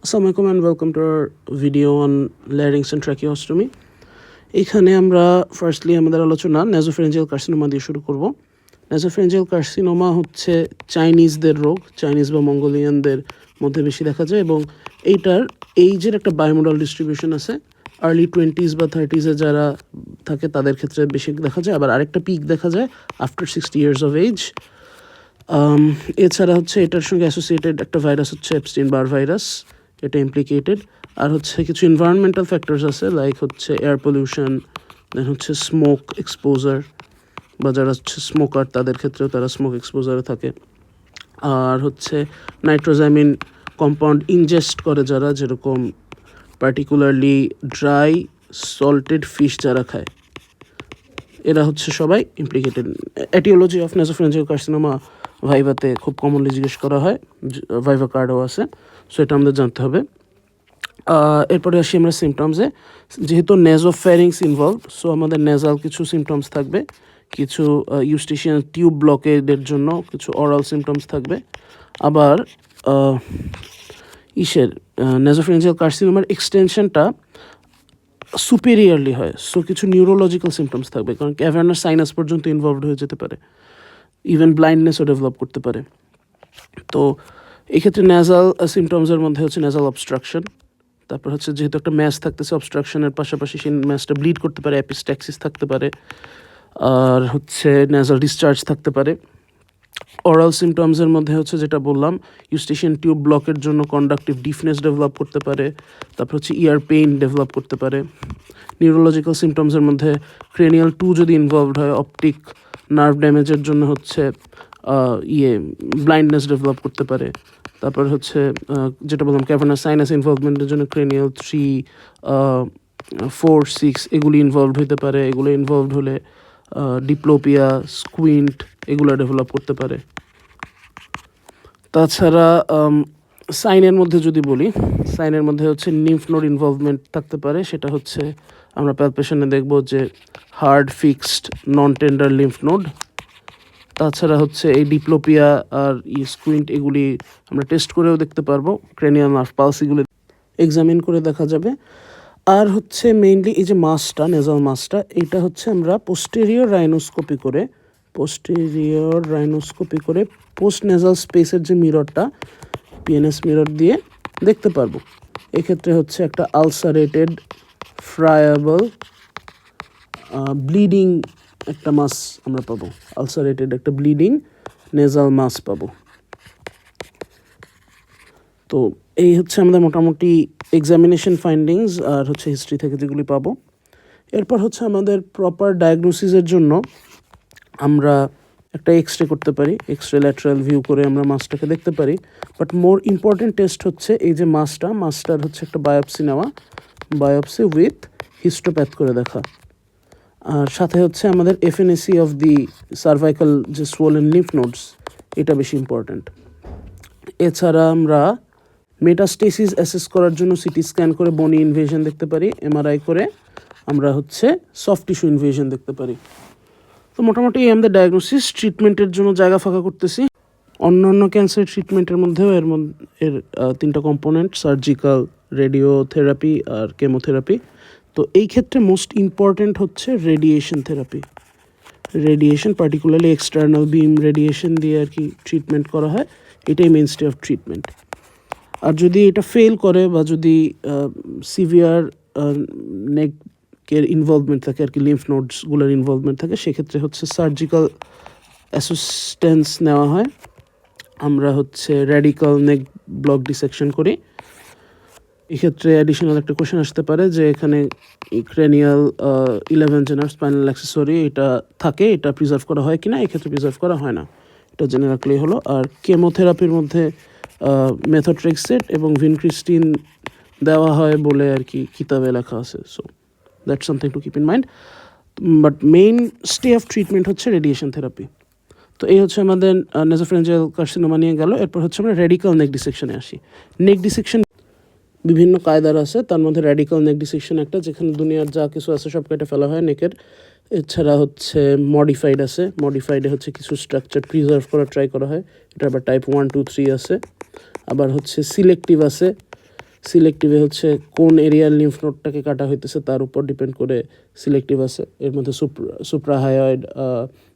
Assalamualaikum and welcome to our video on larynx and tracheostomy. এখানে আমরা firstly আমাদের আলোচনা নাসোফ্যারিঞ্জিয়াল কার্সিনোমা দিয়ে শুরু করব। নাসোফ্যারিঞ্জিয়াল কার্সিনোমা হচ্ছে চাইনিজদের রোগ, চাইনিজ বা মঙ্গোলিয়ানদের মধ্যে বেশি দেখা যায় এবং এইটার এইজের একটা বায়োমোডাল ডিস্ট্রিবিউশন আছে। আর্লি 20s বা 30s যারা থাকে তাদের ক্ষেত্রে বেশি দেখা যায়, আবার আরেকটা পিক দেখা যায় আফটার 60 years of age। এছাড়া হচ্ছে এটার সঙ্গে অ্যাসোসিয়েটেড একটা ভাইরাস হচ্ছে এপস্টিন বার ভাইরাস, এটা ইমপ্লিকেটেড। আর হচ্ছে কিছু এনভায়রনমেন্টাল ফ্যাক্টরস আছে, লাইক হচ্ছে এয়ার পলিউশন, দেন হচ্ছে স্মোক এক্সপোজার, বা যারা হচ্ছে স্মোকার তাদের ক্ষেত্রেও তারা স্মোক এক্সপোজারে থাকে। আর হচ্ছে নাইট্রোজামিন কম্পাউন্ড ইনজেস্ট করে যারা, যেরকম পার্টিকুলারলি ড্রাই সল্টেড ফিশ যারা খায়, এরা হচ্ছে সবাই implicated. Aetiology of nasopharyngeal carcinoma ভাইভাতে খুব কমনলি জিজ্ঞেস করা হয়, ভাইভা কার্ডও আছে, সো এটা আমাদের জানতে হবে। এরপরে আসি আমরা সিমটমসে। যেহেতু নেজোফ্যারিংস ইনভলভ, সো আমাদের নেজাল কিছু সিমটমস থাকবে, কিছু ইউস্টিশিয়ান টিউব ব্লকেডের জন্য কিছু অরাল সিমটমস থাকবে। আবার নেজোফ্যারিঞ্জিয়াল কার্সিনোমার এক্সটেনশনটা সুপেরিয়ারলি হয়, সো কিছু নিউরোলজিক্যাল সিমটমস থাকবে, কারণ ক্যাভার্নাস সাইনাস পর্যন্ত ইনভলভড হয়ে যেতে পারে, ইভেন ব্লাইন্ডনেসও ডেভেলপ করতে পারে। তো এক্ষেত্রে ন্যাজাল সিমটমসের মধ্যে হচ্ছে ন্যাজাল অবস্ট্রাকশন, তারপর হচ্ছে যেহেতু একটা ম্যাস থাকতেছে, অবস্ট্রাকশনের পাশাপাশি সেই ম্যাসটা ব্লিড করতে পারে, অ্যাপিস্ট্যাক্সিস থাকতে পারে, আর হচ্ছে ন্যাজাল ডিসচার্জ থাকতে পারে। অরাল সিমটমসের মধ্যে হচ্ছে যেটা বললাম, ইউস্টিশিয়ান টিউব ব্লকের জন্য কন্ডাক্টিভ ডিফনেস ডেভেলপ করতে পারে, তারপর হচ্ছে ইয়ার পেইন ডেভেলপ করতে পারে। নিউরোলজিক্যাল সিমটমসের মধ্যে ক্রেনিয়াল 2 যদি ইনভলভড হয়, অপটিক নার্ভ ড্যামেজের জন্য হচ্ছে ব্লাইন্ডনেস ডেভেলপ করতে পারে। তারপর হচ্ছে যেটা বললাম ক্যাভার্নাস সাইনাস ইনভলভমেন্টের জন্য ক্রেনিয়াল 3, 4, 6 এগুলি ইনভলভড হতে পারে। এগুলো ইনভলভড হলে ডিপ্লোপিয়া, স্কুইন্ট এগুলো ডেভেলপ করতে পারে। তাছাড়া সাইনের মধ্যে যদি বলি, সাইনের মধ্যে হচ্ছে লিম্ফ নোড ইনভলভমেন্ট থাকতে পারে, সেটা হচ্ছে আমরা প্যালপেশনে দেখব যে হার্ড ফিক্সড নন টেন্ডার লিম্ফ নোড। তাছাড়া হচ্ছে এই ডিপ্লোপিয়া আর স্কুইন্ট এগুলি আমরা টেস্ট করেও দেখতে পারবো, ক্রেনিয়াল নার্ভ পালস এগুলি এক্সামিন করে দেখা যাবে। আর হচ্ছে মেইনলি এই যে মাসটা, নেজাল মাসটা, এটা হচ্ছে আমরা পোস্টেরিয়র রাইনোস্কোপি করে পোস্ট নেজাল স্পেসের যে মিররটা, পিএনএস মিরর দিয়ে দেখতে পারবো। এক্ষেত্রে হচ্ছে একটা আলসারেটেড ফ্রায়াবল ব্লিডিং একটা মাস আমরা পাবো, আলসারেটেড একটা ব্লিডিং নেজাল মাস পাবো। তো এই হচ্ছে আমাদের মোটামুটি এক্সামিনেশন ফাইন্ডিংস আর হচ্ছে হিস্ট্রি থেকে যেগুলি পাবো। এরপর হচ্ছে আমাদের প্রপার ডায়াগনোসিসের জন্য আমরা একটা এক্সরে করতে পারি, এক্সরে ল্যাটারাল ভিউ করে আমরা মাসটাকে দেখতে পারি। বাট মোর ইম্পর্টেন্ট টেস্ট হচ্ছে এই যে মাসটার হচ্ছে একটা বায়োপসি নেওয়া, বায়োপসি উইথ হিস্টোপ্যাথ করে দেখা। আর সাথে হচ্ছে আমাদের এফএনএসি অফ দি সার্ভাইকাল যে সোলেন লিম্ফ নোডস, এটা বেশি ইম্পর্ট্যান্ট। এছাড়া আমরা মেটাস্টেসিস অ্যাসেস করার জন্য সিটি স্ক্যান করে বনি ইনভেশন দেখতে পারি, এমআরআই করে আমরা হচ্ছে সফট টিস্যু ইনভেশন দেখতে পারি। তো মোটামুটি আমাদের ডায়াগনোসিস। ট্রিটমেন্টের জন্য জায়গা ফাঁকা করতেছি। অন্যান্য ক্যান্সার ট্রিটমেন্টের মধ্যেও এর 3টা কম্পোনেন্ট, সার্জিক্যাল, রেডিওথেরাপি আর কেমোথেরাপি। তো এই ক্ষেত্রে মোস্ট ইম্পর্ট্যান্ট হচ্ছে radiation therapy. Radiation, particularly external beam radiation দিয়ে আর কি ট্রিটমেন্ট করা হয়, এটাই মেইনস্টে অফ ট্রিটমেন্ট। আর যদি এটা ফেল করে বা যদি সিভিয়ার নেকের ইনভলভমেন্ট থাকে আর কি, লিম্ফ নোডসগুলোর ইনভলভমেন্ট থাকে, সেক্ষেত্রে হচ্ছে সার্জিক্যাল অ্যাসিস্ট্যান্স নেওয়া হয়। আমরা হচ্ছে র্যাডিক্যাল নেক ব্লক ডিসেকশন করি। এক্ষেত্রে অ্যাডিশনাল একটা কোয়েশ্চেন আসতে পারে যে এখানে ক্রেনিয়াল 11 জেনার স্পাইনাল অ্যাক্সেসরি এটা থাকে, এটা প্রিজার্ভ করা হয় কিনা। এক্ষেত্রে প্রিজার্ভ করা হয় না, এটা জেনে রাখলেই হলো। আর কেমোথেরাপির মধ্যে মেথোট্রেক্সেট এবং ভিনক্রিস্টিন দেওয়া হয় বলে আর কি কিতাবে লেখা আছে, so that's something to keep in mind. But main stay of treatment হচ্ছে রেডিয়েশন থেরাপি। তো এই হচ্ছে আমাদের নেসোফ্যারিঞ্জিয়াল কার্সিনোমা নিয়ে গেল। এরপর হচ্ছে আমরা রেডিক্যাল নেক ডিসেকশনে আসি। নেক ডিসেকশন বিভিন্ন কায়দার আছে, তার মধ্যে র্যাডিক্যাল নেক ডিসেকশন একটা, যেখানে দুনিয়ার যা কিছু আছে সব কেটে ফেলা হয় নেকের। এছাড়া হচ্ছে মডিফাইড আছে, মডিফাইডে হচ্ছে কিছু স্ট্রাকচার প্রিজার্ভ করা ট্রাই করা হয়, এটা আবার টাইপ 1, 2, 3 আছে। আবার হচ্ছে সিলেক্টিভ আছে, সিলেক্টিভে হচ্ছে কোন এরিয়ার লিম্ফ নোডটাকে কাটা হইতেছে তার উপর ডিপেন্ড করে সিলেক্টিভ আছে। এর মধ্যে সুপ্রাহায়োয়েড,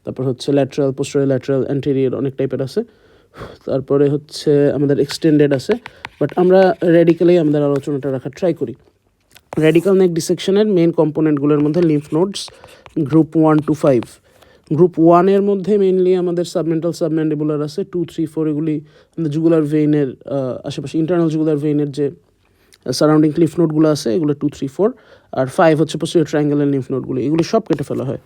তারপর হচ্ছে ল্যাটারাল, পোস্টেরিয়র ল্যাটারাল, অ্যান্টেরিয়র, অনেক টাইপের আছে। তারপরে হচ্ছে আমাদের এক্সটেন্ডেড আছে, বাট আমরা রেডিক্যালি আমাদের আলোচনাটা রাখার ট্রাই করি। রেডিক্যাল নেক ডিসেকশনের মেইন কম্পোনেন্টগুলোর মধ্যে lymph nodes group 1 to 5। Group 1-এর মধ্যে মেইনলি আমাদের সাবমেন্টাল, সাবম্যান্ডিবুলার আছে 2, 3, 4, এগুলি আমাদের জুগুলার ভেইনের আশেপাশে, ইন্টারনাল জুগুলার ভেইনের যে সারাউন্ডিং লিম্ফ নোডগুলো আছে এগুলো 2, 3, 4, আর 5 হচ্ছে পোস্টেরিয়র ট্রায়াঙ্গেলের লিম্ফ নোডগুলি, এগুলি সব কেটে ফেলা হয়।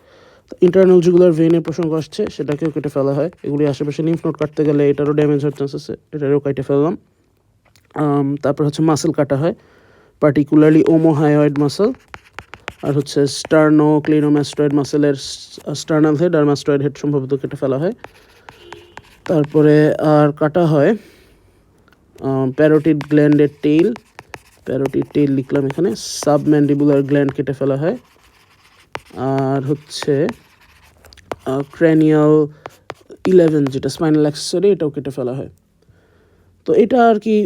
ইন্টারনাল জুগুলার ভেইনের প্রসঙ্গ আসছে, সেটাকেও কেটে ফেলা হয়। এগুলি আশেপাশে লিম্ফ নোড কাটতে গেলে এটারও ড্যামেজ হওয়ার চান্স আছে, এটারও কেটে ফেললাম। তারপর হচ্ছে মাসেল কাটা হয়, পার্টিকুলারলি ওমোহায়োয়েড মাসেল, আর হচ্ছে স্টার্নোক্লিনোমাস্টয়েড মাসেলের স্টার্নাল হেড আর মাস্টয়েড হেড সম্ভবত কেটে ফেলা হয়। তারপরে আর কাটা হয় প্যারোটিড গ্ল্যান্ডের টেইল, প্যারোটিড টেইল লিখলাম এখানে। সাবম্যান্ডিবুলার গ্ল্যান্ড কেটে ফেলা হয়, আর হচ্ছে ক্র্যানিয়াল 11 যেটা স্পাইনাল অ্যাক্সেসরি, এটাও কেটে ফেলা হয়। তো এটা আর কি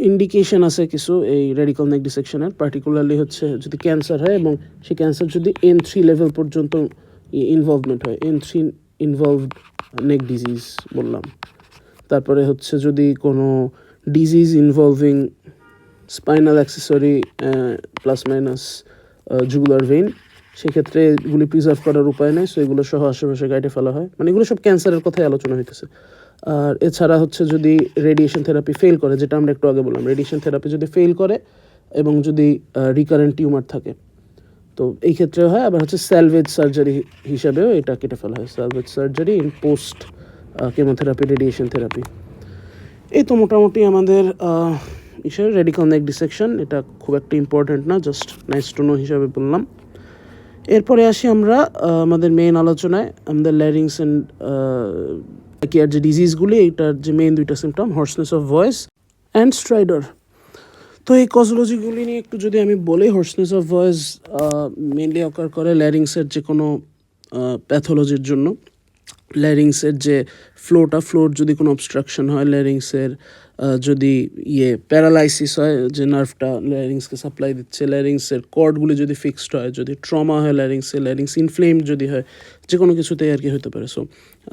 ইন্ডিকেশন আছে কিছু এই রেডিক্যাল নেক ডিসেকশনের। পার্টিকুলারলি হচ্ছে যদি ক্যান্সার হয় এবং সেই ক্যান্সার যদি N3 লেভেল পর্যন্ত ইনভলভমেন্ট হয়, N3 ইনভলভড নেক ডিজিজ বললাম। তারপরে হচ্ছে যদি কোনো disease involving spinal accessory plus minus jugular vein, সেক্ষেত্রে এগুলি প্রিজার্ভ করার উপায় নেই, সো এগুলো সহ আশেপাশে গাইটে ফেলা হয়। মানে এগুলো সব ক্যান্সারের কথাই আলোচনা হইতেছে। আর এছাড়া হচ্ছে যদি রেডিয়েশন থেরাপি ফেল করে, যেটা আমরা একটু আগে বললাম, রেডিয়েশন থেরাপি যদি ফেল করে এবং যদি রিকারেন্ট টিউমার থাকে, তো এই ক্ষেত্রে হয়। আবার হচ্ছে স্যালভেজ সার্জারি হিসাবেও এটা কেটে ফেলা হয়, salvage surgery in post chemotherapy, radiation therapy. এই তো মোটামুটি আমাদের ইসের রেডিক্যাল নেক ডিসেকশন। এটা খুব একটা ইম্পর্ট্যান্ট না, জাস্ট নাইস টু নো হিসাবে বললাম। এরপরে আসি আমরা আমাদের মেইন আলোচনায়, আমাদের ল্যারিংস অ্যান্ড কেয়ার যে ডিজিজগুলি, এইটার যে মেইন দুইটা symptom, hoarseness of voice and stridor. তো এই কজোলজিগুলি নিয়ে একটু যদি আমি বলি, hoarseness of voice mainly occur করে ল্যারিংসের যে কোনো প্যাথোলজির জন্য। ল্যারিংসের যে ফ্লোর যদি কোনো অবস্ট্রাকশন হয়, ল্যারিংসের যদি প্যারালাইসিস হয়, যে নার্ভটা ল্যারিংসকে সাপ্লাই দিচ্ছে, ল্যারিংসের কর্ডগুলি যদি ফিক্সড হয়, যদি ট্রমা হয় ল্যারিংস ইনফ্লেমড যদি হয়, যে কোনো কিছুতেই আর কি হতে পারে। সো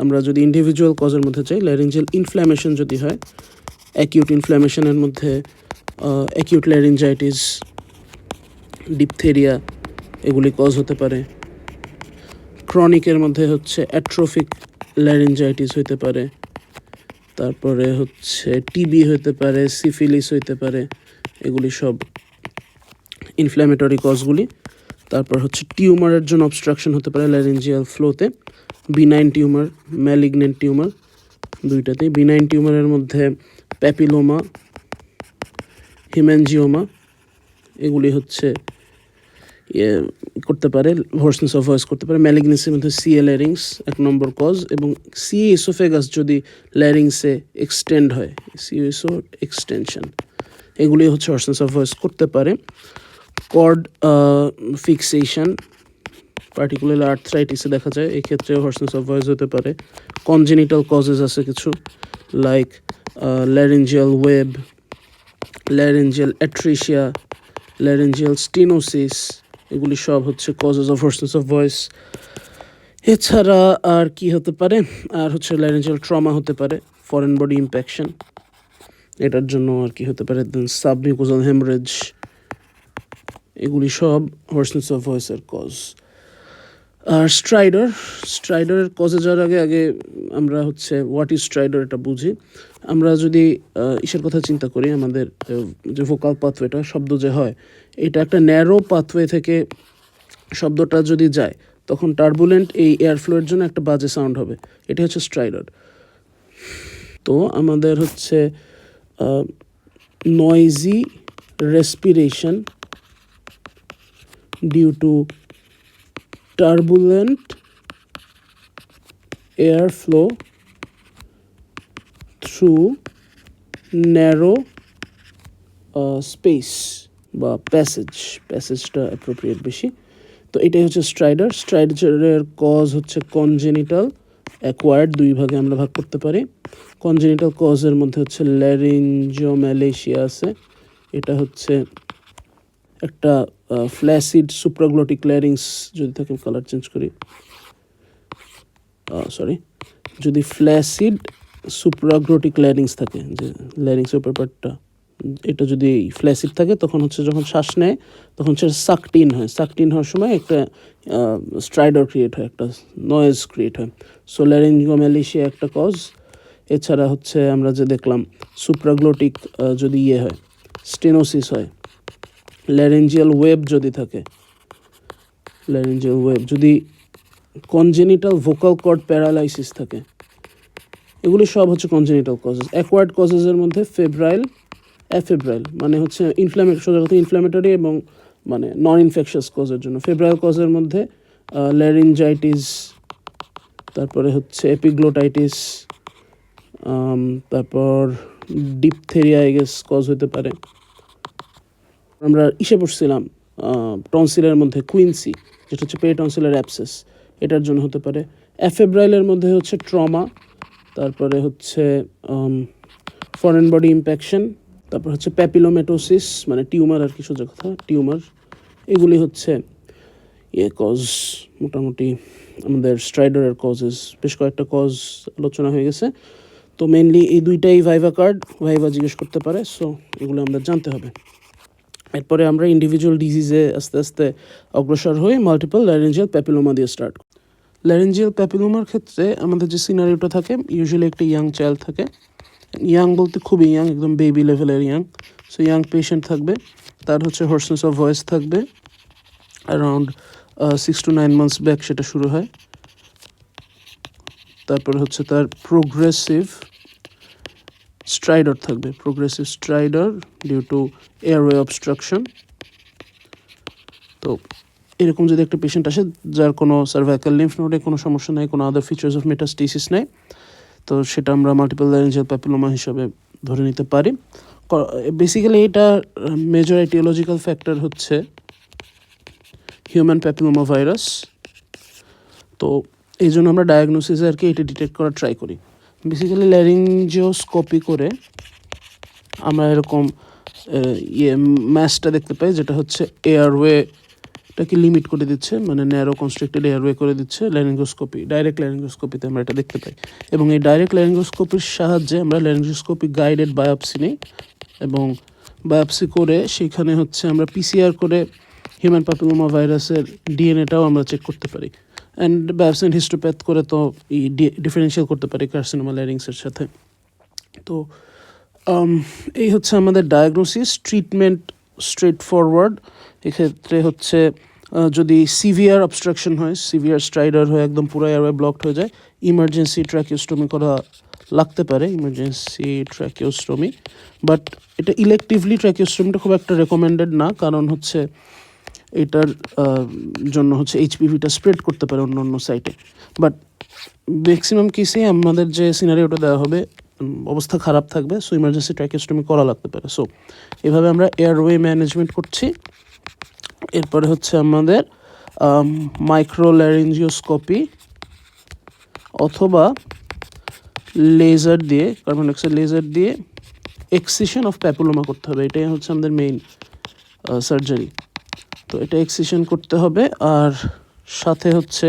আমরা যদি ইন্ডিভিজুয়াল কজের মধ্যে চাই, ল্যারিঞ্জিয়াল ইনফ্ল্যামেশন যদি হয়, অ্যাকিউট ইনফ্ল্যামেশনের মধ্যে অ্যাকিউট ল্যারিঞ্জাইটিস, ডিপথেরিয়া, এগুলি কজ হতে পারে। ক্রনিকের মধ্যে হচ্ছে অ্যাট্রোফিক ল্যারিঞ্জাইটিস হইতে পারে, তারপরে হচ্ছে টিবি হইতে পারে, সিফিলিস হইতে পারে, এগুলি সব ইনফ্ল্যামেটরি কজগুলি। তারপর হচ্ছে টিউমারের জন্য অবস্ট্রাকশন হতে পারে ল্যারিঞ্জিয়াল ফ্লোতে, বিনাইন টিউমার, ম্যালিগনেন্ট টিউমার, দুইটাতেই। বিনাইন টিউমারের মধ্যে প্যাপিলোমা, হিম্যানজিওমা, এগুলি হচ্ছে করতে পারে, হর্সনেস অফ ভয়েস করতে পারে। ম্যালিগনেন্সির মধ্যে সিএ ল্যারিংস 1 নম্বর কজ, এবং সিএ ইসোফেগাস যদি ল্যারিংসে এক্সটেন্ড হয়, সিএসও এক্সটেনশন, এগুলি হচ্ছে হর্সনেস অফ ভয়েস করতে পারে। কর্ড ফিক্সেশন, পার্টিকুলারলি আর্থ্রাইটিসে দেখা যায়, এই ক্ষেত্রে হর্সনেস অফ ভয়েস হতে পারে। কনজেনিটাল কজেস আছে কিছু, like laryngeal web, laryngeal atresia, laryngeal stenosis, এগুলি সব হচ্ছে causes of hoarseness of voice. এছাড়া আর কি হতে পারে, আর হচ্ছে ল্যারিঞ্জিয়াল ট্রমা হতে পারে, ফরেন বডি ইম্প্যাকশন, এটার জন্য আর কি হতে পারে, দেন সাবমিউকোজাল হেমরেজ, এগুলি সব হর্সনেস অফ ভয়েসের কজ। আর স্ট্রাইডারের কজে যাওয়ার আগে আমরা হচ্ছে হোয়াট ইজ স্ট্রাইডার এটা বুঝি। আমরা যদি ইসের কথা চিন্তা করি, আমাদের যে ভোকাল পাথওয়েটা, শব্দ যে হয়, এটা একটা ন্যারো পাথওয়ে থেকে শব্দটা যদি যায়, তখন টার্বুলেন্ট এই এয়ারফ্লোয়ের জন্য একটা বাজে সাউন্ড হবে, এটা হচ্ছে স্ট্রাইডার। তো আমাদের হচ্ছে noisy respiration due to turbulent airflow through narrow space বা প্যাসেজটা অ্যাপ্রোপ্রিয়েট বেশি। তো এটাই হচ্ছে স্ট্রাইডারের কজ হচ্ছে কনজেনিটাল, অ্যাকোয়ার্ড, দুই ভাগে আমরা ভাগ করতে পারি। কনজেনিটাল কজের মধ্যে হচ্ছে ল্যারিঞ্জিওম্যালেশিয়া আছে, এটা হচ্ছে একটা ফ্ল্যাসিড সুপ্রাগ্লোটিক ল্যারিংস যদি থাকে, কালার চেঞ্জ করি, সরি, যদি ফ্ল্যাসিড সুপ্রাগ্লোটিক ল্যারিংস থাকে, যে ল্যারিংসের ব্যাপারটা, এটা যদি ফ্ল্যাসিড থাকে তখন হচ্ছে যখন শ্বাস নেয় তখন সেটা সাকটিন হয়, সাকটিন হওয়ার সময় একটা স্ট্রাইডার ক্রিয়েট হয়, একটা নয়েজ ক্রিয়েট হয়। সো ল্যারিঞ্জিওম্যালিশিয়া একটা কজ। এছাড়া হচ্ছে আমরা যে দেখলাম সুপ্রাগ্লোটিক যদি হয়, স্টেনোসিস হয়, ল্যারেঞ্জিয়াল ওয়েব যদি থাকে, ল্যারেঞ্জিয়াল ওয়েব যদি, কনজেনিটাল ভোকাল কর্ড প্যারালাইসিস থাকে, এগুলি সব হচ্ছে কনজেনিটাল কজেস। অ্যাকোয়ার্ড কজেসের মধ্যে ফেব্রাইল, অ্যাফেব্রাইল মানে হচ্ছে ইনফ্ল্যামেটরি এবং মানে নন ইনফেকশাস কজের জন্য। ফেব্রাইল কজের মধ্যে ল্যারিঞ্জাইটিস, তারপরে হচ্ছে এপিগ্লোটাইটিস, তারপর ডিপথেরিয়া কজ হতে পারে। আমরা পড়ছিলাম টনসিলের মধ্যে কুইন্সি, যেটা হচ্ছে পেরিটনসিলার অ্যাবসেস, এটার জন্য হতে পারে। অ্যাফেব্রাইলের মধ্যে হচ্ছে ট্রমা, তারপরে হচ্ছে ফরেন বডি ইম্প্যাকশন, তারপর হচ্ছে প্যাপিলোমেটোসিস মানে টিউমার আর কি, সোজা কথা টিউমার। এগুলি হচ্ছে কজ, মোটামুটি আমাদের স্ট্রাইডারের কজেস। বেশ কয়েকটা কজ আলোচনা হয়ে গেছে, তো মেনলি এই দুইটাই ভাইভা জিজ্ঞেস করতে পারে, সো এগুলো আমাদের জানতে হবে। এরপরে আমরা ইন্ডিভিজুয়াল ডিজিজে আস্তে আস্তে অগ্রসর হয়ে মাল্টিপল ল্যারেঞ্জিয়াল প্যাপিলোমা দিয়ে স্টার্ট। ল্যারেঞ্জিয়াল প্যাপিলোমার ক্ষেত্রে আমাদের যে সিনারিওটা থাকে, ইউজুয়ালি একটা ইয়াং চাইল্ড থাকে, ইয়াং বলতে খুবই ইয়াং, একদম বেবি লেভেলের ইয়াং। সো ইয়াং পেশেন্ট থাকবে, তার হচ্ছে হোর্সনেস অফ ভয়েস থাকবে, অ্যারাউন্ড 6 to 9 months ব্যাক সেটা শুরু হয়। তারপরে হচ্ছে তার প্রোগ্রেসিভ স্ট্রাইডার থাকবে, progressive stridor due to airway obstruction. তো এরকম যদি একটা পেশেন্ট আসে যার কোনো সার্ভাইকাল লিম্ফ নোডে কোনো সমস্যা নেই, কোনো আদার ফিচার্স অফ মেটাস্টেসিস নেই, তো সেটা আমরা মাল্টিপল ল্যারেঞ্জিয়াল প্যাপিলোমা হিসাবে ধরে নিতে পারি। বেসিক্যালি এটা মেজর এটিওলজিক্যাল ফ্যাক্টর হচ্ছে হিউম্যান প্যাপিলোমা ভাইরাস। তো এই জন্য আমরা ডায়াগনোসিসে আর কি এটা ডিটেক্ট করার ট্রাই করি। বেসিক্যালি ল্যারিঞ্জিওস্কোপি করে আমরা এরকম ম্যাসটা দেখতে পাই, যেটা হচ্ছে এয়ারওয়েটাকে লিমিট করে দিচ্ছে, মানে ন্যারো কনস্ট্রিক্টেড এয়ারওয়ে করে দিচ্ছে। ল্যারিঞ্জোস্কোপি, ডাইরেক্ট ল্যারিঞ্জোস্কোপিতে আমরা এটা দেখতে পাই, এবং এই ডাইরেক্ট ল্যারিঞ্জোস্কোপির সাহায্যে আমরা ল্যারিঞ্জোস্কোপি গাইডেড বায়োপসি নিই, এবং বায়োপসি করে সেখানে হচ্ছে আমরা পিসিআর করে হিউম্যান প্যাপিলোমা ভাইরাসের ডিএনএটাও আমরা চেক করতে পারি। অ্যান্ড বায়োপসি অ্যান্ড হিস্টোপ্যাথ করে তো ডিফারেন্সিয়াল করতে পারি কার্সিনোমা ল্যারিংসের সাথে। তো এই হচ্ছে আমাদের ডায়াগনোসিস। Treatment straight forward. এক্ষেত্রে হচ্ছে যদি সিভিয়ার অবস্ট্রাকশন হয়, সিভিয়ার স্ট্রাইডার হয়ে একদম পুরো এয়ারওয়ে ব্লকড হয়ে যায়, ইমার্জেন্সি ট্র্যাকিওস্টোমি করা লাগতে পারে, ইমার্জেন্সি ট্র্যাকিওস্টোমি। বাট এটা ইলেকটিভলি ট্র্যাকিওস্টোমিটা খুব একটা রেকমেন্ডেড না, কারণ হচ্ছে এটার জন্য হচ্ছে এইচপিভিটা স্প্রেড করতে পারে অন্য অন্য সাইটে। বাট ম্যাক্সিমাম কেসে আমাদের যে সিনারিওটা দেওয়া হবে অবস্থা খারাপ থাকবে, সো ইমার্জেন্সি ট্র্যাকিওস্টোমি করা লাগতে পারে। সো এভাবে আমরা এয়ারওয়ে ম্যানেজমেন্ট করছি। এরপরে হচ্ছে আমাদের মাইক্রো ল্যারিঞ্জিওস্কোপি অথবা লেজার দিয়ে, কার্বন ডাইঅক্সাইড লেজার দিয়ে এক্সিশন অফ প্যাপিলোমা করতে হবে। এটাই হচ্ছে আমাদের মেইন সার্জারি। তো এটা এক্সিশন করতে হবে, আর সাথে হচ্ছে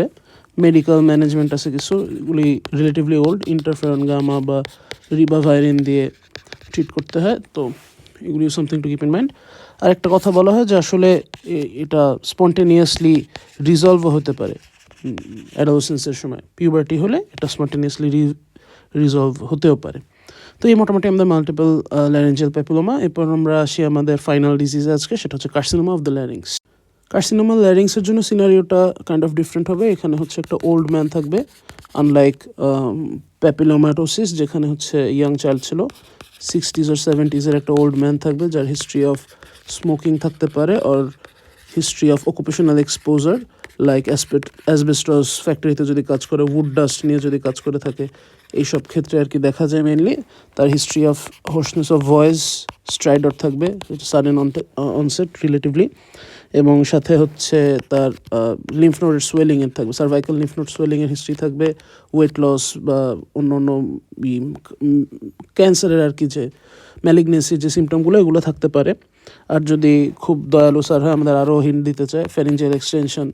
মেডিকেল ম্যানেজমেন্ট আছে কিছু, এগুলি রিলেটিভলি ওল্ড, ইন্টারফেরন গামা বা রিবাভাইরিন দিয়ে ট্রিট করতে হয়। তো এগুলি something to keep in mind. আর একটা কথা বলা হয় যে আসলে এটা স্পন্টেনিয়াসলি রিজলভও হতে পারে অ্যাডোলেসেন্সের সময়, পিউবার্টি হলে এটা স্পন্টেনিয়াসলি রিজলভ হতেও পারে। তো এই মোটামুটি আমাদের মাল্টিপল ল্যারেঞ্জিয়াল প্যাপিলোমা। এরপর আমরা আসি আমাদের ফাইনাল ডিজিজ আজকে, সেটা হচ্ছে carcinoma of the larynx. Carcinoma ল্যারিংসের জন্য সিনারিওটা কাইন্ড অফ ডিফারেন্ট হবে। এখানে হচ্ছে একটা ওল্ড ম্যান থাকবে, আনলাইক প্যাপিলোম্যাটোসিস যেখানে হচ্ছে ইয়াং চাইল্ড ছিল, 60s or 70s একটা ওল্ড ম্যান থাকবে যার হিস্ট্রি অফ স্মোকিং থাকতে পারে, or history of occupational exposure like asbestos ফ্যাক্টরিতে যদি কাজ করে, উড ডাস্ট নিয়ে যদি কাজ করে থাকে, এইসব ক্ষেত্রে আর কি দেখা যায় মেনলি। তার history of hoarseness of voice, stridor থাকবে, সাডেন অনসেট রিলেটিভলি। এবং সাথে হচ্ছে তার লিম্ফ নোডের সোয়েলিংয়ের থাকবে, সার্ভাইকাল লিম্ফ নোড সোয়েলিংয়ের হিস্ট্রি থাকবে, ওয়েট লস বা অন্য অন্য ক্যান্সারের আর কি যে ম্যালিগনেন্সির যে সিমটমগুলো এগুলো থাকতে পারে। আর যদি খুব দয়ালু স্যার হয় আমাদের আরও হিন্ট দিতে চায়, ফ্যারিঞ্জিয়াল এক্সটেনশন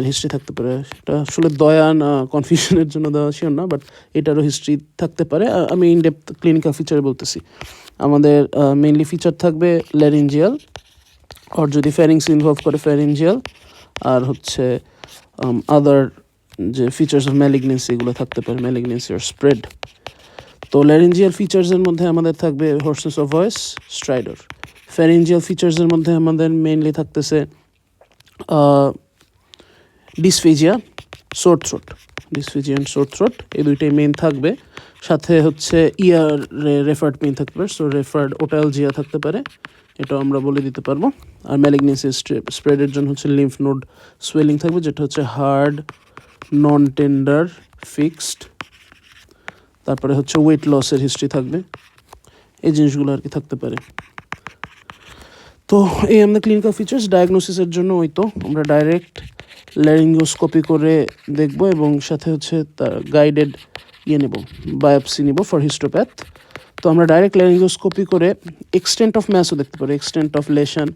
হিস্ট্রি থাকতে পারে। এটা আসলে দয়া না কনফিউশনের জন্য দেওয়া শিওর না, বাট এটারও হিস্ট্রি থাকতে পারে। আমি ইনডেপথ ক্লিনিক্যাল ফিচার বলতেছি। আমাদের মেইনলি ফিচার থাকবে ল্যারিঞ্জিয়াল, আর যদি ফ্যারিংস ইনভলভ করে ফ্যারিঞ্জিয়াল, আর হচ্ছে আদার যে ফিচার্স অফ ম্যালিগনেন্সি এগুলো থাকতে পারে, ম্যালিগনেন্সি আর স্প্রেড। তো ল্যারিঞ্জিয়াল ফিচার্সের মধ্যে আমাদের থাকবে হোর্সনেস অফ ভয়েস, স্ট্রাইডর। ফ্যারিঞ্জিয়াল ফিচার্সের মধ্যে আমাদের মেইনলি থাকতেছে dysphagia, Soar throat, dysphagia and Soar throat, এই দুইটাই মেইন থাকবে। সাথে হচ্ছে ইয়ার রেফার্ড পেইন থাকতে পারে, সো রেফার্ড ওটালজিয়া থাকতে পারে, এটাও আমরা বলে দিতে পারবো। আর ম্যালিগনেন্সি স্প্রেডের জন্য হচ্ছে লিম্ফ নোড সোয়েলিং থাকবে, যেটা হচ্ছে হার্ড, নন টেন্ডার, ফিক্সড। তারপরে হচ্ছে ওয়েট লসের হিস্ট্রি থাকবে, এই জিনিসগুলো আর কি থাকতে পারে। তো এই আমাদের ক্লিনিক্যাল ফিচার্স। ডায়াগনোসিসের জন্য ওই তো আমরা ডাইরেক্ট ল্যারিঙ্গোস্কোপি করে দেখব, এবং সাথে হচ্ছে তার গাইডেড নেব, বায়োপসি নিব ফর হিস্টোপ্যাথ। তো আমরা ডাইরেক্ট ল্যারিঙ্গোস্কোপি করে এক্সটেন্ট অফ ম্যাসও দেখতে পারি, extent of lesion,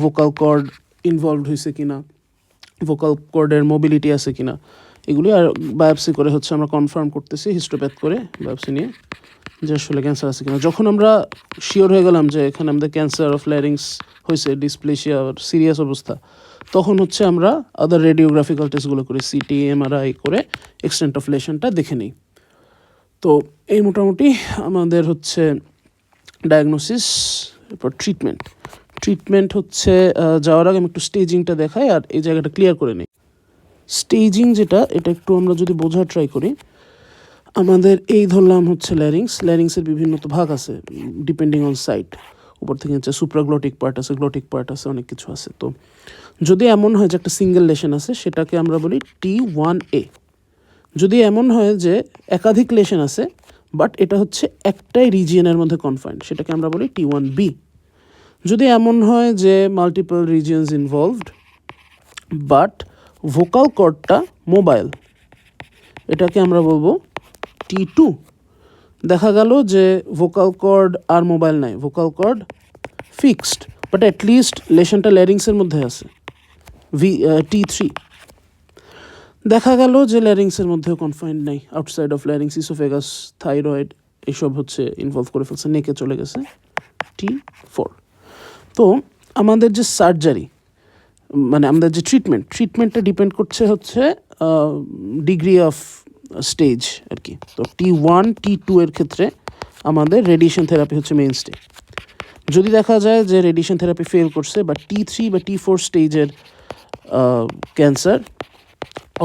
vocal cord involved হয়েছে কিনা, ভোকাল কর্ডের মোবিলিটি আছে কিনা, এগুলি। আর বায়োপসি করে হচ্ছে আমরা কনফার্ম করতেছি হিস্টোপ্যাথ করে বায়োপসি নিয়ে যে আসলে ক্যান্সার আছে কিনা। যখন আমরা শিওর হয়ে গেলাম যে এখানে আমাদের ক্যান্সার অফ ল্যারিংস হয়েছে, ডিসপ্লেশিয়া সিরিয়াস অবস্থা, তখন হচ্ছে আমরা আদার রেডিওগ্রাফিক্যাল টেস্টগুলো করি, সিটি, এমআরআই করে এক্সটেন্ট অফ লেশনটা দেখে নিই। তো এই মোটামুটি আমাদের হচ্ছে ডায়াগনোসিস। এরপর ট্রিটমেন্ট হচ্ছে যাওয়ার আগে আমি একটু স্টেজিংটা দেখাই আর এই জায়গাটা ক্লিয়ার করে নিই। স্টেজিং যেটা, এটা একটু আমরা যদি বোঝার ট্রাই করি, আমাদের এই ধরলাম হচ্ছে ল্যারিংসের বিভিন্ন তো ভাগ আছে ডিপেন্ডিং অন সাইট, উপর থেকে হচ্ছে সুপ্রাগ্লটিক পার্ট আছে, গ্লটিক পার্ট আছে, অনেক কিছু আছে। তো যদি এমন হয় যে একটা সিঙ্গেল লেশন আছে, সেটাকে আমরা বলি T1A। যদি এমন হয় যে একাধিক লেশন আছে বাট এটা হচ্ছে একটাই রিজিয়নের মধ্যে কনফাইন্ড, সেটাকে আমরা বলি T1B। যদি এমন হয় যে multiple regions involved but vocal কর্ডটা মোবাইল, এটাকে আমরা বলবো T2। দেখা গেল যে ভোকাল কর্ড আর মোবাইল নাই, vocal cord fixed but at least লেশনটা ল্যারিংসের মধ্যে আছে, T3। দেখা গেল যে ল্যারিংসের মধ্যেও কনফাইন্ড নাই, outside of larynx, oesophagus, thyroid এইসব হচ্ছে ইনভলভ করে ফেলছে, নেকে চলে গেছে, T4। তো আমাদের যে সার্জারি মানে আমাদের যে ট্রিটমেন্টটা ডিপেন্ড করছে হচ্ছে ডিগ্রি অফ স্টেজ আর কি। তো T1, T2 এর ক্ষেত্রে আমাদের রেডিয়েশন থেরাপি হচ্ছে মেইনস্টে। যদি দেখা যায় যে রেডিয়েশন থেরাপি ফেল করছে বা T3 বা T4 স্টেজের ক্যান্সার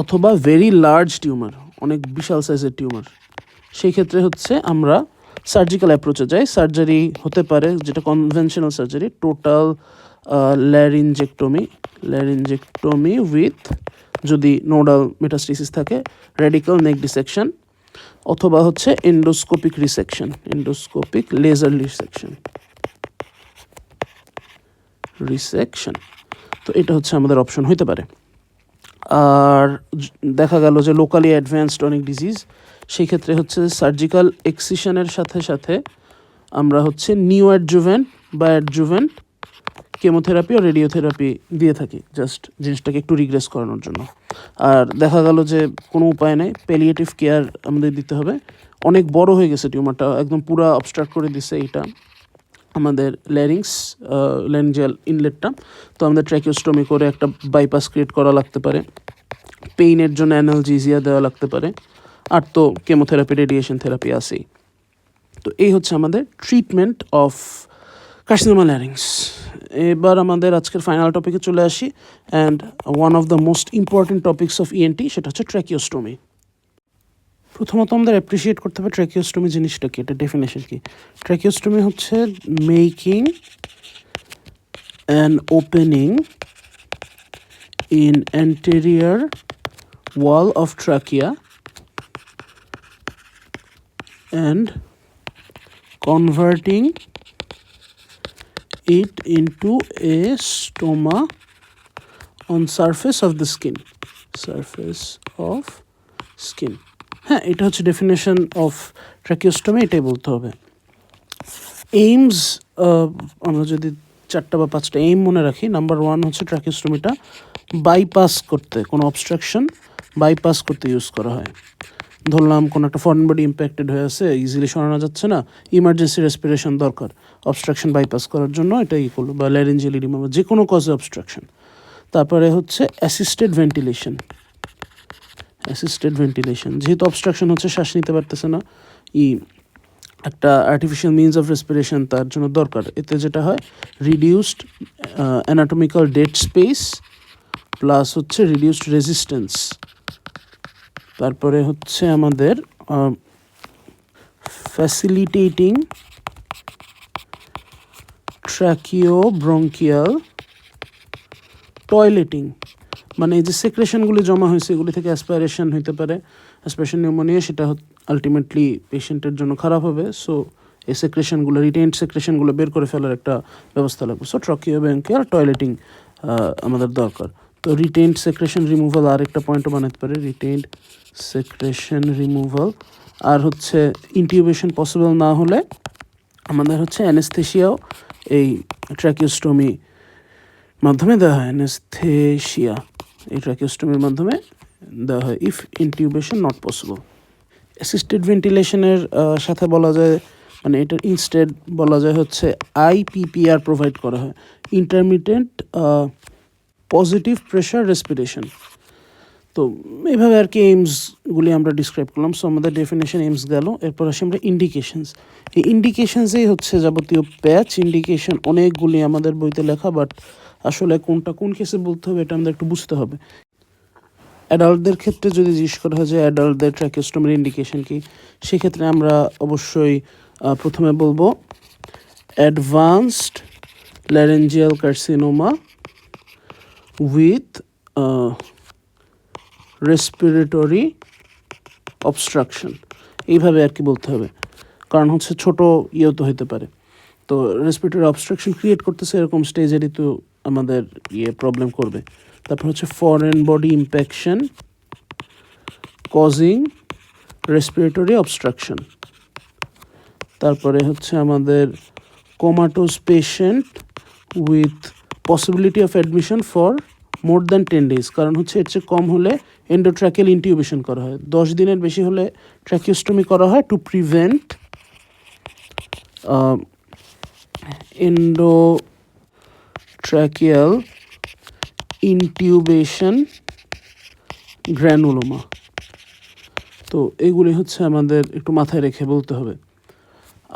অথবা ভেরি লার্জ টিউমার, অনেক বিশাল সাইজের টিউমার, সেই ক্ষেত্রে হচ্ছে আমরা সার্জিক্যাল অ্যাপ্রোচে যাই। সার্জারি হতে পারে যেটা কনভেনশনাল সার্জারি, টোটাল ল্যারিঞ্জেক্টমি উইথ, যদি নোডাল মেটাস্টেসিস থাকে, রেডিক্যাল নেক ডিসেকশন, অথবা হচ্ছে এন্ডোস্কোপিক লেজার রিসেকশন। তো এটা হচ্ছে আমাদের অপশন হইতে পারে। আর দেখা গেল যে লোকালি অ্যাডভান্সড অনেক ডিজিজ, সেই ক্ষেত্রে হচ্ছে সার্জিক্যাল এক্সিশনের সাথে সাথে আমরা হচ্ছে নিউ অ্যাডজুভেন্ট বা অ্যাডজুভেন্ট কেমোথেরাপি ও রেডিওথেরাপি দিয়ে থাকি, জাস্ট জিনিসটাকে একটু রিগ্রেস করানোর জন্য। আর দেখা গেল যে কোনো উপায় নেই, প্যালিয়েটিভ কেয়ার আমাদের দিতে হবে, অনেক বড় হয়ে গেছে টিউমারটা, একদম পুরো অবস্ট্রাক্ট করে দিছে এটা আমাদের ল্যারিঞ্জিয়াল ইনলেটটা। তো আমাদের ট্র্যাকিওস্টমি করে একটা বাইপাস ক্রিয়েট করা লাগতে পারে, পেইনের জন্য অ্যানালজেসিয়া দেওয়া লাগতে পারে, আর তো কেমোথেরাপি, রেডিয়েশন থেরাপি আছেই। তো এই হচ্ছে আমাদের ট্রিটমেন্ট অফ কার্সিনোমা ল্যারিংস। এবার আমাদের আজকের ফাইনাল টপিকে চলে আসি, and one of the most important topics of ENT, সেটা হচ্ছে ট্র্যাকিওস্টমি। প্রথমত আমাদের অ্যাপ্রিসিয়েট করতে হবে ট্র্যাকিওস্টমি জিনিসটা কি, এটা ডেফিনেশন কি। ট্র্যাকিওস্টমি হচ্ছে making an opening in anterior wall of trachea and converting it into a stoma on surface of the skin, surface of skin. হ্যাঁ, এটা হচ্ছে ডেফিনেশন অফ ট্র্যাকিওস্টমি, এটাই বলতে হবে। এইমস, আমরা যদি 4টা বা 5টা এইম মনে রাখি। নাম্বার 1 হচ্ছে ট্র্যাকিওস্টমিটা বাইপাস করতে, কোনো অবস্ট্রাকশন বাইপাস করতে ইউজ করা হয়। ধরলাম কোনো একটা ফরেন বডি ইম্প্যাক্টেড হয়ে আছে, ইজিলি সরানো যাচ্ছে না, ইমার্জেন্সি রেসপিরেশন দরকার, অবস্ট্রাকশন বাইপাস করার জন্য এটা ই করলো, বা ল্যারিঞ্জিয়াল ইডিমা বা যে কোনো কজে অবস্ট্রাকশন। তারপরে হচ্ছে অ্যাসিস্টেড ভেন্টিলেশন, অ্যাসিস্টেড ভেন্টিলেশন যেহেতু অবস্ট্রাকশন হচ্ছে, শ্বাস নিতে পারতেছে না, একটা আর্টিফিশিয়াল মিনস অফ রেসপিরেশন তার জন্য দরকার। এতে যেটা হয়, reduced anatomical dead space plus হচ্ছে রিডিউসড রেজিস্ট্যান্স। তারপরে হচ্ছে আমাদের ফ্যাসিলিটেটিং ট্র্যাকিওব্রঙ্কিয়াল টয়লেটিং, মানে এই যে সেক্রেশনগুলি জমা হয়েছে এগুলি থেকে অ্যাসপাইরেশন হইতে পারে, অ্যাসপাইরেশন নিউমোনিয়া, সেটা আলটিমেটলি পেশেন্টের জন্য খারাপ হবে। সো এই সেক্রেশনগুলো, রিটেইনড সেক্রেশনগুলো বের করে ফেলার একটা ব্যবস্থা লাগবে। সো ট্র্যাকিওব্রঙ্কিয়াল টয়লেটিং আমাদের দরকার। তো রিটেইনড সেক্রেশন রিমুভাল আর একটা পয়েন্টও বানাতে পারে, রিটেইনড সেক্রেশন রিমুভাল। আর হচ্ছে ইনটিউবেশন পসিবল না হলে আমাদের হচ্ছে অ্যানেস্থেশিয়াও এই ট্র্যাকিওস্টমি মাধ্যমে দেওয়া হয়, অ্যানেস্থেশিয়া এই ট্র্যাকিওস্টমির মাধ্যমে দেওয়া হয় if intubation not possible. Assisted ভেন্টিলেশনের সাথে বলা যায়, মানে এটার ইনস্টেড বলা যায় হচ্ছে আইপিপিআর প্রোভাইড করা হয়, ইন্টারমিটেন্ট পজিটিভ প্রেশার রেসপিরেশন। তো এইভাবে আর কি এইমসগুলি আমরা ডিসক্রাইব করলাম। সো আমাদের ডেফিনেশন এইমস গেল। এরপর আসি আমরা ইন্ডিকেশনস। এই ইন্ডিকেশনসেই হচ্ছে যাবতীয় প্যাচ। ইন্ডিকেশন অনেকগুলি আমাদের বইতে লেখা, বাট আসলে কোনটা কোন কেসে বলতে হবে এটা আমাদের একটু বুঝতে হবে। অ্যাডাল্টদের ক্ষেত্রে যদি জিজ্ঞেস করা হয় যে অ্যাডাল্টদের ট্র্যাকিওস্টমির ইন্ডিকেশন কি, সেক্ষেত্রে আমরা অবশ্যই প্রথমে বলবো advanced laryngeal carcinoma with respiratory obstruction, এইভাবে আর কি বলতে হবে। কারণ হচ্ছে ছোট ইয়েও তো হতে পারে, তো রেসপিরেটরি অবস্ট্রাকশন ক্রিয়েট করতেছে এরকম স্টেজেরই তো আমাদের প্রবলেম করবে। তারপর হচ্ছে foreign body impaction causing respiratory obstruction. তারপরে হচ্ছে আমাদের comatose patient with possibility of admission for more than 10 days, কারণ হচ্ছে এর চেয়ে কম হলে এন্ডোট্র্যাকিয়াল ইনটিউবেশন করা হয়, 10 দিনের বেশি হলে ট্র্যাকিওস্টমি করা হয় to prevent endotracheal intubation granuloma. তো এগুলি হচ্ছে আমাদের একটু মাথায় রেখে বলতে হবে।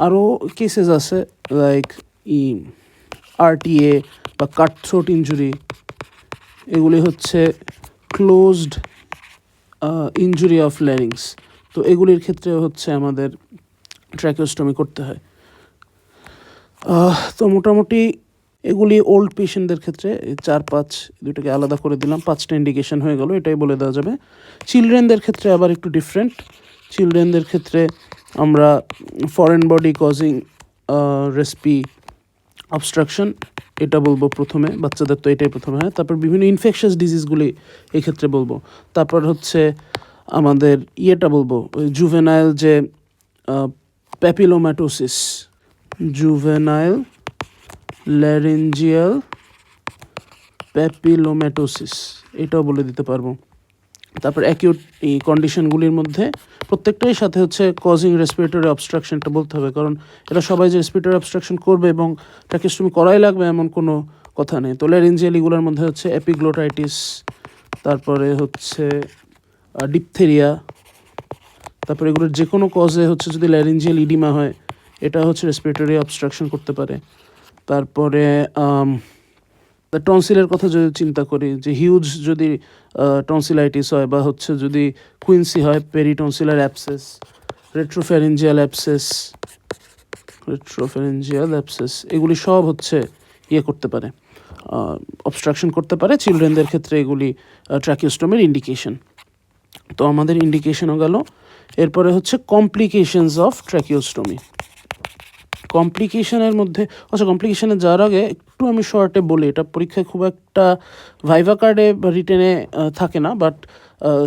আরও কেসেস আছে লাইক আরটিএ বা কাট থ্রোট ইনজুরি, এগুলি হচ্ছে ক্লোজড ইনজুরি অফ ল্যারিংস। তো এগুলির ক্ষেত্রে হচ্ছে আমাদের ট্র্যাকিওস্টমি করতে হয়। তো মোটামুটি এগুলি ওল্ড পেশেন্টদের ক্ষেত্রে 4-5 দুটোকে আলাদা করে দিলাম, 5টা ইন্ডিকেশন হয়ে গেল, এটাই বলে দেওয়া যাবে। চিলড্রেনদের ক্ষেত্রে আবার একটু ডিফারেন্ট। চিলড্রেনদের ক্ষেত্রে আমরা foreign body causing recipe obstruction এটা বলবো প্রথমে, বাচ্চাদের তো এটাই প্রথমে হয়। তারপর বিভিন্ন ইনফেকশাস ডিজিজগুলি এই ক্ষেত্রে বলবো। তারপর হচ্ছে আমাদের ইয়েটা বলবো, ওই জুভেনাইল যে প্যাপিলোম্যাটোসিস, জুভেনাইল ল্যারেঞ্জিয়াল প্যাপিলোম্যাটোসিস, এটাও বলে দিতে পারবো। তারপর অ্যাকিউট এই কন্ডিশনগুলির মধ্যে প্রত্যেকটাই সাথে হচ্ছে কজিং রেসপিরেটরি অবস্ট্রাকশনটা বলতে হবে, কারণ এটা সবাই যে রেসপিরেটরি অবস্ট্রাকশন করবে এবং ট্র্যাকিওস্টমি করাই লাগবে এমন কোনো কথা নেই। তো ল্যারেঞ্জিয়াল এগুলোর মধ্যে হচ্ছে এপিগ্লোটাইটিস, তারপরে হচ্ছে ডিপথেরিয়া, তারপরে এগুলোর যে কোনো কজে হচ্ছে যদি ল্যারেঞ্জিয়াল ইডিমা হয় এটা হচ্ছে রেসপিরেটরি অবস্ট্রাকশন করতে পারে। তারপরে টনসিলের কথা যদি চিন্তা করি, যে হিউজ যদি টনসিলাইটিস হয় বা হচ্ছে যদি কুইন্সি হয়, পেরিটনসিলার অ্যাবসেস, রেট্রোফ্যারিঞ্জিয়াল অ্যাবসেস, এগুলি সব হচ্ছে করতে পারে, অবস্ট্রাকশন করতে পারে। চিলড্রেনদের ক্ষেত্রে এগুলি ট্র্যাকিওস্টমির ইন্ডিকেশন। তো আমাদের ইন্ডিকেশনও গেল। এরপরে হচ্ছে কমপ্লিকেশনস অফ ট্র্যাকিওস্টমি। কমপ্লিকেশনের মধ্যে আচ্ছা, কমপ্লিকেশনে যাওয়ার আগে একটু আমি শর্টে বলি, এটা পরীক্ষায় খুব একটা ভাইভা কার্ডে বা রিটেনে থাকে না, বাট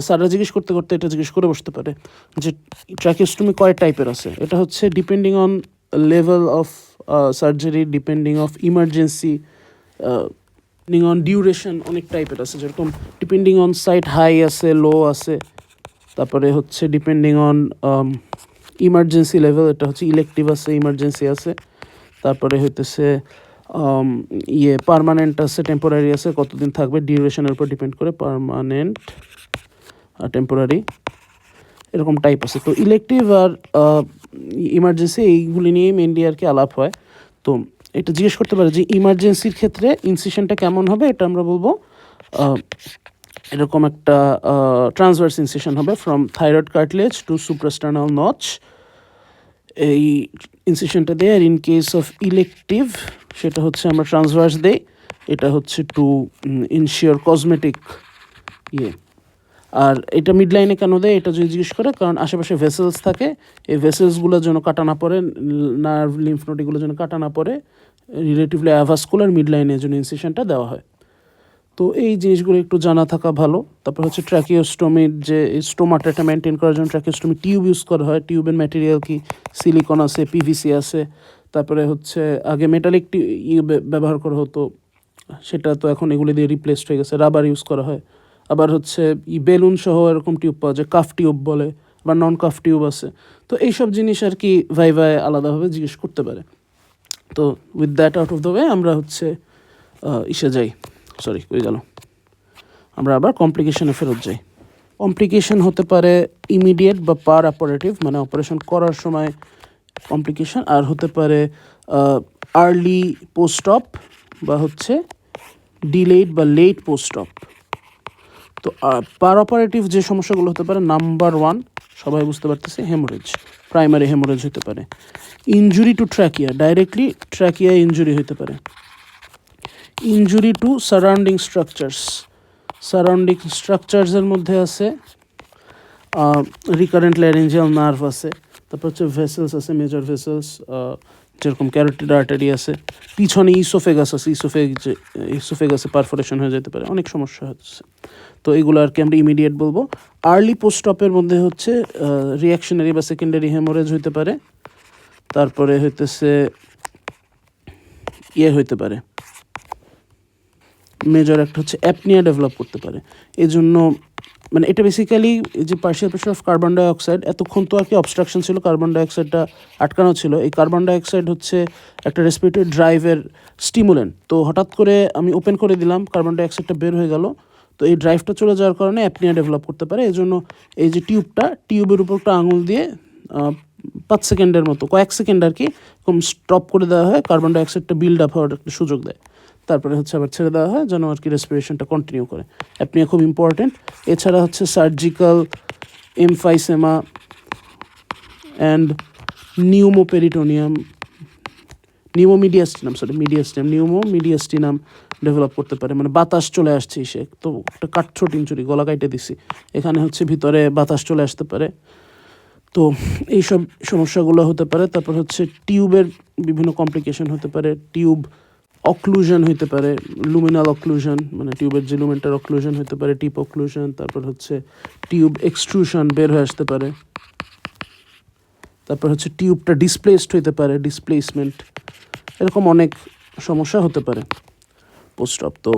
স্যাররা জিজ্ঞেস করতে করতে এটা জিজ্ঞেস করে বসতে পারে যে ট্র্যাকিওস্টমি কয় টাইপের আছে। এটা হচ্ছে depending on level of surgery, depending of emergency, depending on duration, অনেক টাইপের আছে। যেরকম ডিপেন্ডিং অন সাইট হাই আছে, লো আছে। তারপরে হচ্ছে ডিপেন্ডিং অন ইমার্জেন্সি লেভেল, এটা হচ্ছে ইলেকটিভ আছে, ইমার্জেন্সি আছে। তারপরে হইতেছে পার্মানেন্ট আছে, টেম্পোরারি আছে, কতদিন থাকবে ডিউরেশনের উপর ডিপেন্ড করে, পার্মানেন্ট আর টেম্পোরারি, এরকম টাইপ আছে। তো ইলেকটিভ আর ইমার্জেন্সি এইগুলি নিয়েই মেনলি আর কি আলাপ হয়। তো এটা জিজ্ঞেস করতে পারে যে ইমার্জেন্সির ক্ষেত্রে ইনসিশনটা কেমন হবে, এটা আমরা বলবো এরকম একটা ট্রান্সভার্স ইনসিশন হবে from thyroid cartilage to suprasternal notch, এই ইনসিশনটা দেয়। আর ইন কেস অফ ইলেকটিভ সেটা হচ্ছে আমরা ট্রান্সভার্স দেই, এটা হচ্ছে টু ইনশিওর কসমেটিক আর এটা মিড লাইনে কেন দেয় এটা যদি জিজ্ঞেস করে, কারণ আশেপাশে ভেসেলস থাকে, এই ভেসেলসগুলোর জন্য কাটা না পড়ে, নার্ভ লিম্ফ নোডগুলোর জন্য কাটা না পড়ে, রিলেটিভলি অ্যাভাস্কুলার মিড লাইনের জন্য ইনসিশনটা দেওয়া হয়। তো এই জিনিসগুলো একটু জানা থাকা ভালো। তারপর হচ্ছে ট্র্যাকিওস্টমির যে স্টোমাটাটা মেনটেন করার জন্য ট্র্যাকিওস্টমি টিউব ইউজ করা হয়। টিউবের ম্যাটেরিয়াল কি, সিলিকন আছে, পিভিসি আছে। তারপরে হচ্ছে আগে মেটালিক ব্যবহার করা হতো, সেটা তো এখন এগুলি দিয়ে রিপ্লেসড হয়ে গেছে, রাবার ইউজ করা হয়। আবার হচ্ছে বেলুন সহ এরকম টিউব পাওয়া যায়, কাফ টিউব বলে, বা নন কাফ টিউব আছে। তো এইসব জিনিস আর কি ভাইভায় আলাদাভাবে জিজ্ঞেস করতে পারে। তো with that out of the way আমরা হচ্ছে আমরা আবার কমপ্লিকেশনে ফেরত যাই। কমপ্লিকেশন হতে পারে ইমিডিয়েট বা পার অপারেটিভ, মানে অপারেশন করার সময় কমপ্লিকেশন, আর হতে পারে আর্লি পোস্ট অপ বা হচ্ছে ডিলেড বা লেট পোস্ট অপ। তো পার অপারেটিভ যে সমস্যাগুলো হতে পারে, নাম্বার 1 সবাই বুঝতে পারতেছে, হেমোরেজ, প্রাইমারি হেমোরেজ হতে পারে। Injury to trachea, directly trachea injury হতে পারে। Injury to surrounding structures, surrounding স্ট্রাকচার্সের মধ্যে আছে রিকারেন্ট ল্যারিঞ্জিয়াল নার্ভ আছে, তারপর হচ্ছে ভেসেলস আছে, মেজর ভেসেলস, যেরকম ক্যারোটিড আর্টারি আছে, পিছনে ইসোফেগাস আছে, ইসোফেগাসে পারফোরেশন হয়ে যেতে পারে, অনেক সমস্যা হচ্ছে। তো এগুলো আর কি আমরা ইমিডিয়েট বলবো। আর্লি পোস্ট অপের মধ্যে হচ্ছে রিয়াকশনারি বা সেকেন্ডারি হেমোরেজ হইতে পারে। তারপরে হইতেছে হইতে পারে মেজর একটা হচ্ছে অ্যাপনিয়া ডেভেলপ করতে পারে। এই জন্য মানে এটা বেসিক্যালি যে partial pressure of carbon dioxide, এতক্ষণ তো আর কি অবস্ট্রাকশন ছিল, কার্বন ডাইঅক্সাইডটা আটকানো ছিল। এই কার্বন ডাইঅক্সাইড হচ্ছে একটা রেসপিরেটরি ড্রাইভের স্টিমুলেন্ট। তো হঠাৎ করে আমি ওপেন করে দিলাম, কার্বন ডাইঅক্সাইডটা বের হয়ে গেল, তো এই ড্রাইভটা চলে যাওয়ার কারণে অ্যাপনিয়া ডেভেলপ করতে পারে। এই জন্য এই যে টিউবের উপর একটা আঙুল দিয়ে 5 সেকেন্ডের মতো, কয়েক সেকেন্ড আর কি স্টপ করে দেওয়া হয়, কার্বন ডাইঅক্সাইডটা বিল্ড আপ হওয়ার একটা সুযোগ দেয়। তারপরে হচ্ছে আবার ছেড়ে দেওয়া হয় যেন আর কি রেসপিরেশনটা কন্টিনিউ করে। অ্যাপনিয়া খুব ইম্পর্টেন্ট। এছাড়া হচ্ছে সার্জিক্যাল এমফাইসেমা অ্যান্ড নিউমোপেরিটোনিয়াম, নিউমোমিডিয়াস্টিনাম ডেভেলপ করতে পারে, মানে বাতাস চলে আসছে সে তো একটা কাটছোট ইনজুরি, গলা কাইটে দিছি, এখানে হচ্ছে ভিতরে বাতাস চলে আসতে পারে। তো এইসব সমস্যাগুলো হতে পারে। তারপর হচ্ছে টিউবের বিভিন্ন কমপ্লিকেশন হতে পারে, টিউব অক্লুশন হতে পারে, লুমিনাল অক্লুশন, মানে টিউবের যে লুমেন্টার অক্লুশন হতে পারে, টিপ অক্লুশন। তারপর হচ্ছে টিউব এক্সট্রুশন, বের হয়ে আসতে পারে। তারপর হচ্ছে টিউবটা ডিসপ্লেসড হতে পারে, ডিসপ্লেসমেন্ট, এরকম অনেক সমস্যা হতে পারে পোস্ট অপ। তো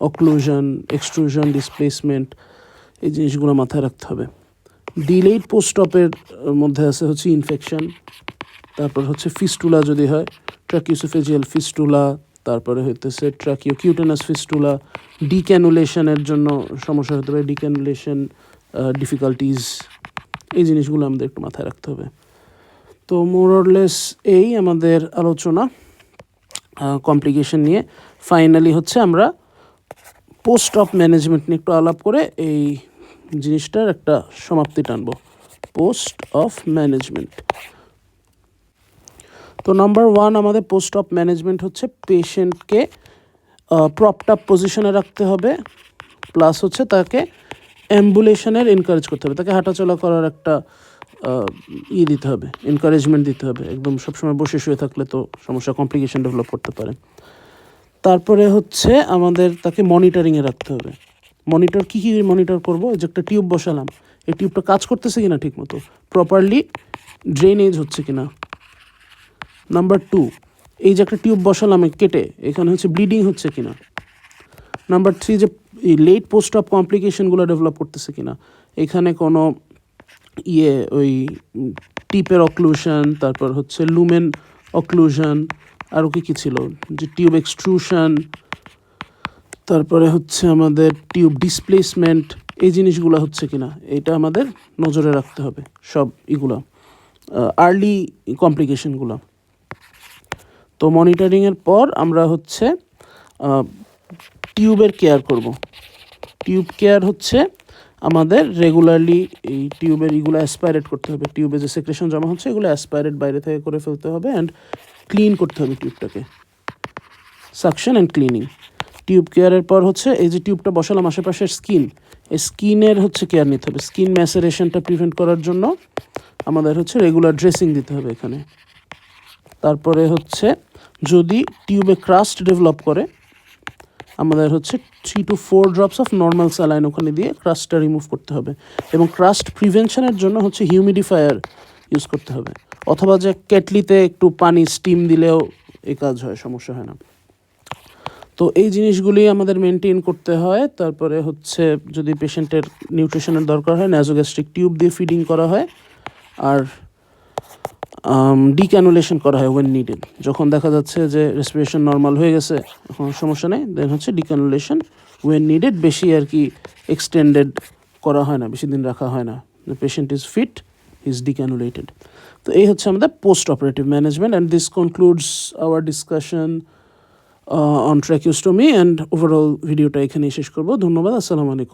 অক্লুশন, এক্সট্রুশন, ডিসপ্লেসমেন্ট, এই জিনিসগুলো মাথায় রাখতে হবে। ডিলেড পোস্ট অপের মধ্যে আছে হচ্ছে ইনফেকশন, তারপর হচ্ছে ফিস্টুলা যদি হয়, ট্র্যাকিওসোফেজিয়াল ফিস্টুলা, তারপরে হইতেছে ট্র্যাকিওকিউটেনাস ফিস্টুলা, ডিক্যানুলেশনের জন্য সমস্যা হতে পারে, ডিক্যানুলেশন ডিফিকাল্টিজ, এই জিনিসগুলো আমাদের একটু মাথায় রাখতে হবে। তো মোরলেস এই আমাদের আলোচনা কমপ্লিকেশন নিয়ে। ফাইনালি হচ্ছে আমরা পোস্ট অপ ম্যানেজমেন্ট নিয়ে একটু আলাপ করে এই জিনিসটার একটা সমাপ্তি টানবো, পোস্ট অফ ম্যানেজমেন্ট। তো নাম্বার 1 আমাদের পোস্ট অপ ম্যানেজমেন্ট হচ্ছে পেশেন্টকে প্রপড আপ পজিশনে রাখতে হবে, প্লাস হচ্ছে তাকে অ্যাম্বুলেশনের এনকারেজ করতে হবে, তাকে হাঁটাচলা করার একটা দিতে হবে, এনকারেজমেন্ট দিতে হবে। একদম সবসময় বসে শুয়ে থাকলে তো সমস্যা, কমপ্লিকেশন ডেভেলপ করতে পারে। তারপরে হচ্ছে আমাদের তাকে মনিটরিংয়ে রাখতে হবে। মনিটর কী কী মনিটর করবো? যে একটা টিউব বসালাম, এই টিউবটা কাজ করতেছে কিনা ঠিক মতো, প্রপারলি ড্রেনেজ হচ্ছে কিনা। নাম্বার 2, এই যে একটা টিউব বসালাম কেটে, এখানে হচ্ছে ব্লিডিং হচ্ছে কিনা। নাম্বার 3, যে লেট পোস্ট অপ কমপ্লিকেশনগুলো ডেভেলপ করতেছে কিনা, এখানে কোনো ওই টিপের অক্লুশন, তারপর হচ্ছে লুমেন অক্লুশন, আরও কী কী ছিল, যে টিউব এক্সট্রুশন, তারপরে হচ্ছে আমাদের টিউব ডিসপ্লেসমেন্ট, এই জিনিসগুলো হচ্ছে কিনা এটা আমাদের নজরে রাখতে হবে। সব এগুলো আর্লি কমপ্লিকেশনগুলো। তো মনিটরিংয়ের পর আমরা হচ্ছে টিউবের কেয়ার করব। টিউব কেয়ার হচ্ছে আমাদের রেগুলারলি এই টিউবের এগুলো অ্যাসপাইরেট করতে হবে। টিউবে যে সেক্রেশন জমা হচ্ছে এগুলো অ্যাসপাইরেট বাইরে থেকে করে ফেলতে হবে অ্যান্ড ক্লিন করতে হবে টিউবটাকে, সাকশন অ্যান্ড ক্লিনিং। টিউব কেয়ারের পর হচ্ছে এই যে টিউবটা বসালাম আশেপাশের স্কিন, এই স্কিনের হচ্ছে কেয়ার নিতে হবে। স্কিন ম্যাসারেশনটা প্রিভেন্ট করার জন্য আমাদের হচ্ছে রেগুলার ড্রেসিং দিতে হবে এখানে। তারপরে হচ্ছে যদি টিউবে ক্রাস্ট ডেভেলপ করে, আমাদের হচ্ছে 3 to 4 drops of normal saline ওখানে দিয়ে ক্রাস্টটা রিমুভ করতে হবে। এবং ক্রাস্ট প্রিভেনশনের জন্য হচ্ছে হিউমিডিফায়ার ইউজ করতে হবে, অথবা যে কেটলিতে একটু পানি স্টিম দিলেও এই কাজ হয়, সমস্যা হয় না। তো এই জিনিসগুলি আমাদের মেনটেন করতে হয়। তারপরে হচ্ছে যদি পেশেন্টের নিউট্রিশনের দরকার হয়, ন্যাজোগ্যাস্ট্রিক টিউব দিয়ে ফিডিং করা হয়, আর ডিক্যানুলেশন করা হয় ওয়েন নিডেড। যখন দেখা যাচ্ছে যে রেসপিরেশন নর্মাল হয়ে গেছে, এখন সমস্যা নেই, দেন হচ্ছে ডিক্যানুলেশন ওয়েন নিডেড। বেশি আর কি এক্সটেন্ডেড করা হয় না, বেশি দিন রাখা হয় না। The patient is fit, is decannulated. তো এই হচ্ছে আমাদের post operative management, and this concludes our discussion on tracheostomy, and overall ভিডিওটা এখানেই শেষ করবো। ধন্যবাদ, আসসালামু আলাইকুম।